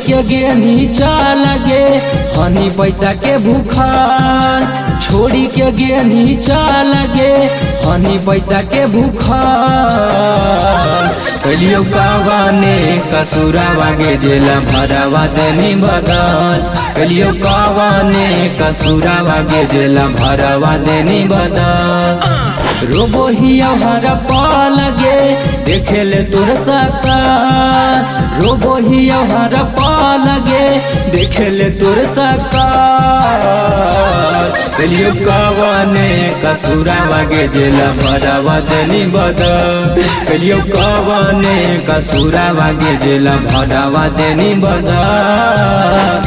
के गेनी चाल गे हनी पैसा के भूखल, छोड़ी के गेनी चाल गे हनी पैसा के भूखल। कलियो कावाने कसुरावा गे जेला भरावा देनी बदल, कलियो कावाने कसुरावा गे जेला भरावा देनी बदल। रोबो ही हर पाल गे देखे ले तोर सकार, रोबो ही हर पाल गे देखे ले तोर सकार। कलियो कावाने कसुरावा गे जेला भरावा देनी बदल, कलियो कावाने कसुरावा गे जेला भरावा देनी बदल।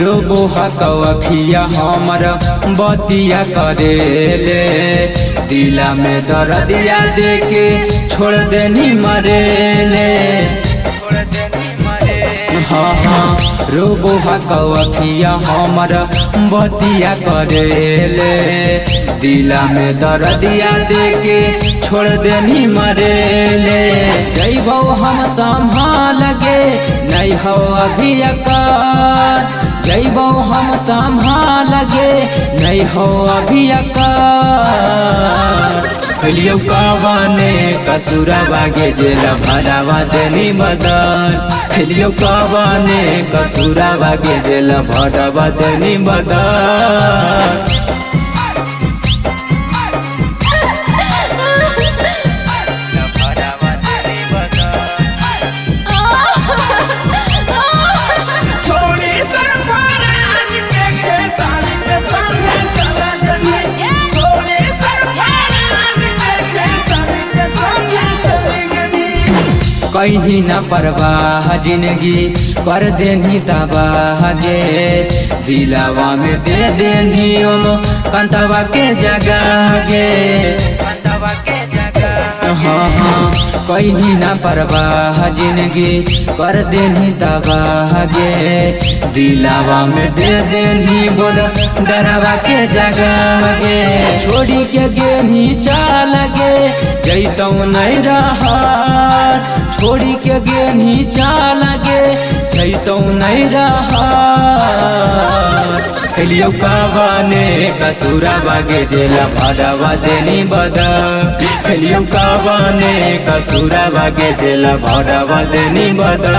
रोबो हकवखिया हमर बतिया करे ले, दिला में दर्दिया देके छोड़ देनी मरे ले। हाँ हाँ रोबो हकवखिया हमर बतिया करे ले, दिला में दर्दिया देके छोड़ देनी मरे ले। जइबो हम संभाल गे नहीं हो अभी अकार, जइबो हम संभाल गे नहीं हो अभी अकार। कलियो कावाने कसुरावा गे जेला भरावा देनी बदल, कलियो कावाने कसुरावा गे जेला भरावा देनी बदल। कहीं न परवाह जिंदगी कर देनी तबाह गे, दिलावा में दे देनी ओनो कंतवा के जगह गे। हाँ हाँ कहीं न परवाह जिंदगी कर देनी तबाह गे, दिलावा में दे देनी बोल डरावा के जगह गे। छोड़ी के गेनी चाल गे जैतौ नहीं रहा, छोड़ी के गेनी चाल गे जैतौ नहीं रहा। कलियो कावाने कसुरावा गे जेला भरावा देनी बदल, कलियो कावाने कसुरावा गे जेला भरावा देनी बदल।